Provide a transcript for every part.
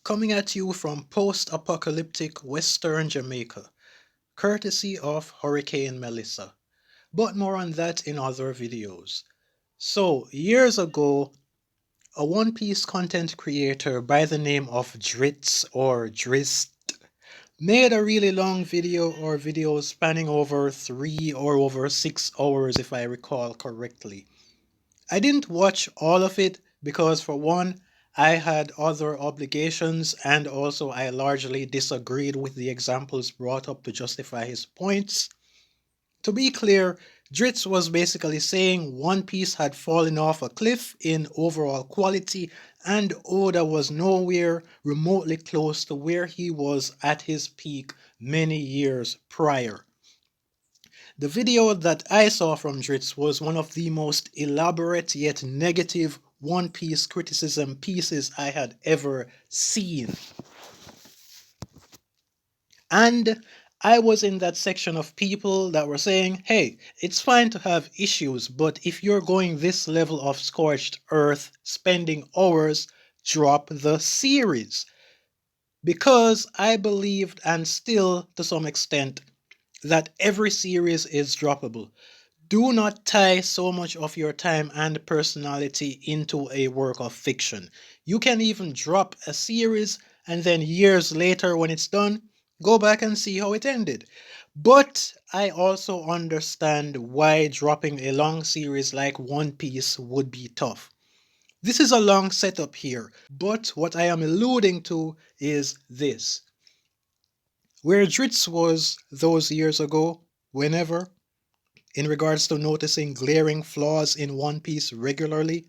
coming at you from post-apocalyptic Western Jamaica, courtesy of Hurricane Melissa. But more on that in other videos. So, years ago, a One Piece content creator by the name of Dritz or Drist made a really long video or videos spanning over 3 or over 6 hours if I recall correctly. I didn't watch all of it because, for one, I had other obligations and also I largely disagreed with the examples brought up to justify his points. To be clear, Dritz was basically saying One Piece had fallen off a cliff in overall quality and Oda was nowhere remotely close to where he was at his peak many years prior. The video that I saw from Dritz was one of the most elaborate yet negative One Piece criticism pieces I had ever seen. And I was in that section of people that were saying, hey, it's fine to have issues, but if you're going this level of scorched earth, spending hours, drop the series. Because I believed, and still to some extent, that every series is droppable. Do not tie so much of your time and personality into a work of fiction. You can even drop a series and then years later, when it's done, go back and see how it ended. But I also understand why dropping a long series like One Piece would be tough. This is a long setup here, but what I am alluding to is this. Where Dritz was those years ago, whenever, in regards to noticing glaring flaws in One Piece regularly,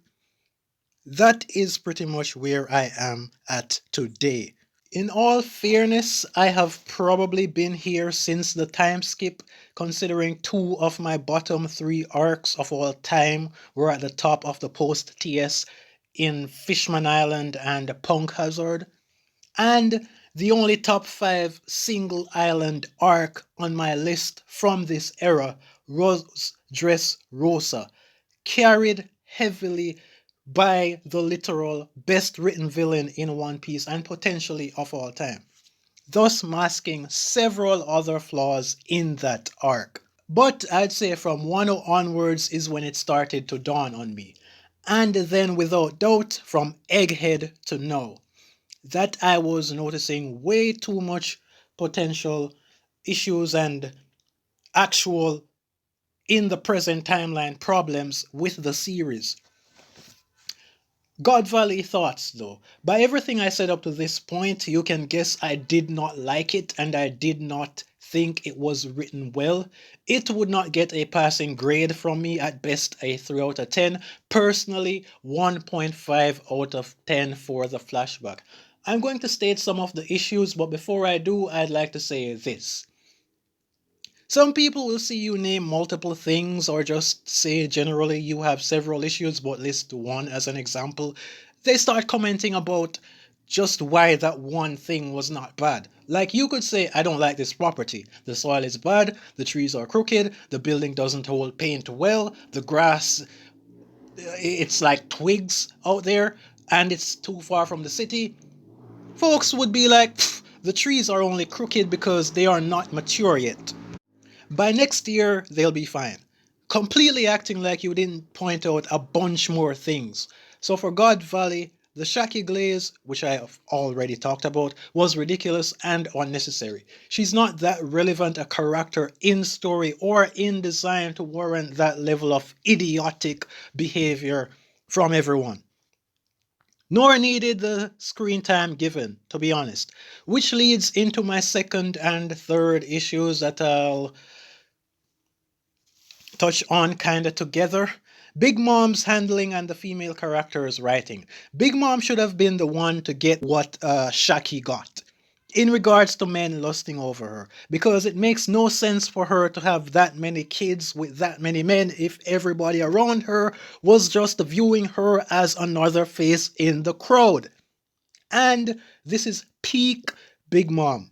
that is pretty much where I am at today. In all fairness, I have probably been here since the time skip, considering two of my bottom three arcs of all time were at the top of the post TS in Fishman Island and Punk Hazard. And the only top 5 single island arc on my list from this era, Rose Dress Rosa, carried heavily by the literal best written villain in One Piece and potentially of all time, thus masking several other flaws in that arc. But I'd say from 1 onwards is when it started to dawn on me. And then without doubt, from Egghead to now, that I was noticing way too much potential issues and actual in the present timeline problems with the series. God Valley thoughts though. By everything I said up to this point, you can guess I did not like it and I did not think it was written well. It would not get a passing grade from me, at best a 3 out of 10. Personally, 1.5 out of 10 for the flashback. I'm going to state some of the issues, but before I do, I'd like to say this. Some people will see you name multiple things or just say generally you have several issues but list one as an example. They start commenting about just why that one thing was not bad. Like you could say, I don't like this property. The soil is bad, the trees are crooked, the building doesn't hold paint well, the grass, it's like twigs out there, and it's too far from the city. Folks would be like, the trees are only crooked because they are not mature yet. By next year, they'll be fine. Completely acting like you didn't point out a bunch more things. So for God Valley, the Shaki glaze, which I have already talked about, was ridiculous and unnecessary. She's not that relevant a character in story or in design to warrant that level of idiotic behavior from everyone. Nor needed the screen time given, to be honest. Which leads into my second and third issues that I'll touch on kind of together. Big Mom's handling and the female character's writing. Big Mom should have been the one to get what Shaki got in regards to men lusting over her, because it makes no sense for her to have that many kids with that many men if everybody around her was just viewing her as another face in the crowd. And this is peak Big Mom.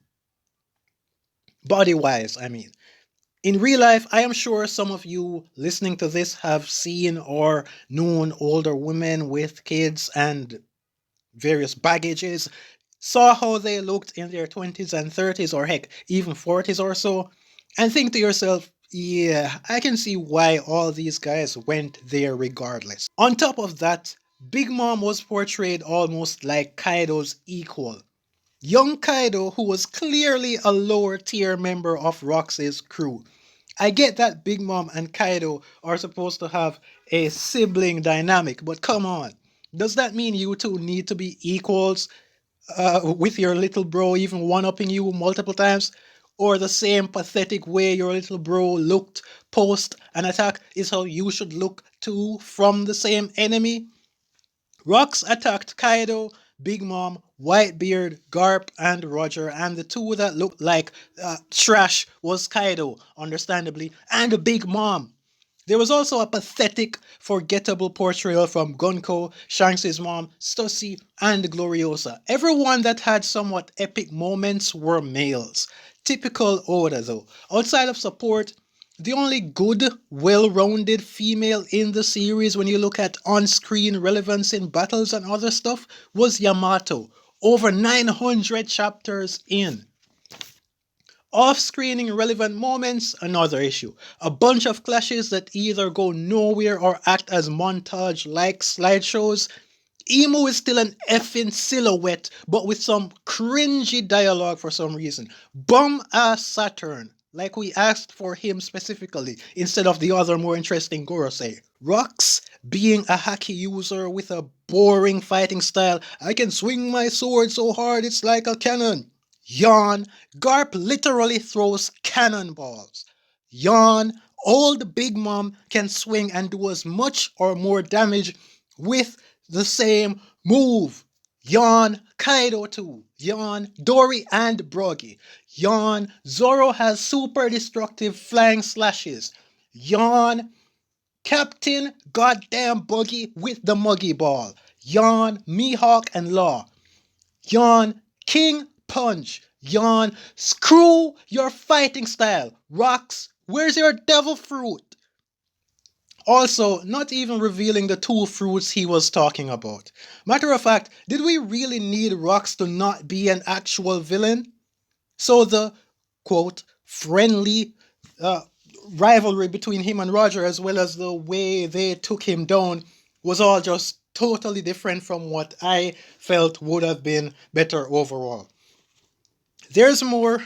Body wise, I mean. In real life, I am sure some of you listening to this have seen or known older women with kids and various baggages. saw how they looked in their 20s and 30s, or heck, even 40s or so, and think to yourself, yeah, I can see why all these guys went there regardless. On top of that, Big Mom was portrayed almost like Kaido's equal. Young Kaido, who was clearly a lower tier member of Rox's crew. I get that Big Mom and Kaido are supposed to have a sibling dynamic, but come on. Does that mean you two need to be equals with your little bro even one-upping you multiple times? Or the same pathetic way your little bro looked post an attack is how you should look too from the same enemy? Rox attacked Kaido, Big Mom, Whitebeard, Garp, and Roger, and the two that looked like trash was Kaido, understandably, and Big Mom. There was also a pathetic, forgettable portrayal from Gunko, Shanks' mom, Stussy, and Gloriosa. Everyone that had somewhat epic moments were males. Typical Oda, though. Outside of support, the only good, well rounded female in the series, when you look at on screen relevance in battles and other stuff, was Yamato. Over 900 chapters in. Off-screening relevant moments, another issue. A bunch of clashes that either go nowhere or act as montage-like slideshows. Emo is still an effing silhouette, but with some cringy dialogue for some reason. Bum-ass Saturn, like we asked for him specifically, instead of the other more interesting Gorosei. Rux, being a hacky user with a boring fighting style, I can swing my sword so hard it's like a cannon. Yawn, Garp literally throws cannonballs. Yawn, old Big Mom can swing and do as much or more damage with the same move. Yawn, Kaido too. Yawn, Dory and Broggy. Yawn, Zoro has super destructive flying slashes. Yawn, Captain Goddamn Buggy with the Muggy Ball. Yawn, Mihawk and Law. Yawn, King Punch. Yawn, screw your fighting style. Rocks, where's your devil fruit? Also, not even revealing the two fruits he was talking about. Matter of fact, did we really need Rocks to not be an actual villain? So the, quote, friendly uh, rivalry between him and Roger, as well as the way they took him down, was all just totally different from what I felt would have been better overall. There's more,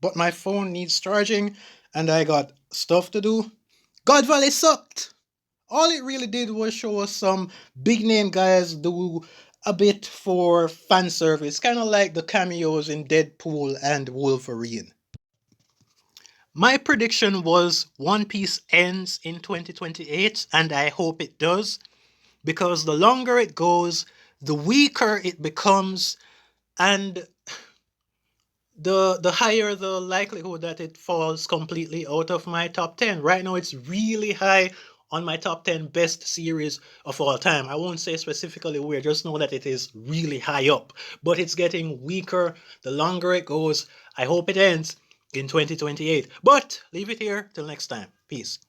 but my phone needs charging, and I got stuff to do. God Valley sucked! All it really did was show us some big name guys do a bit for fan service, kind of like the cameos in Deadpool and Wolverine. My prediction was One Piece ends in 2028, and I hope it does, because the longer it goes, the weaker it becomes, and the higher the likelihood that it falls completely out of my top 10. Right now it's really high on my top 10 best series of all time. I won't say specifically where, just know that it is really high up, but it's getting weaker the longer it goes. I hope it ends in 2028, but leave it here till next time. Peace.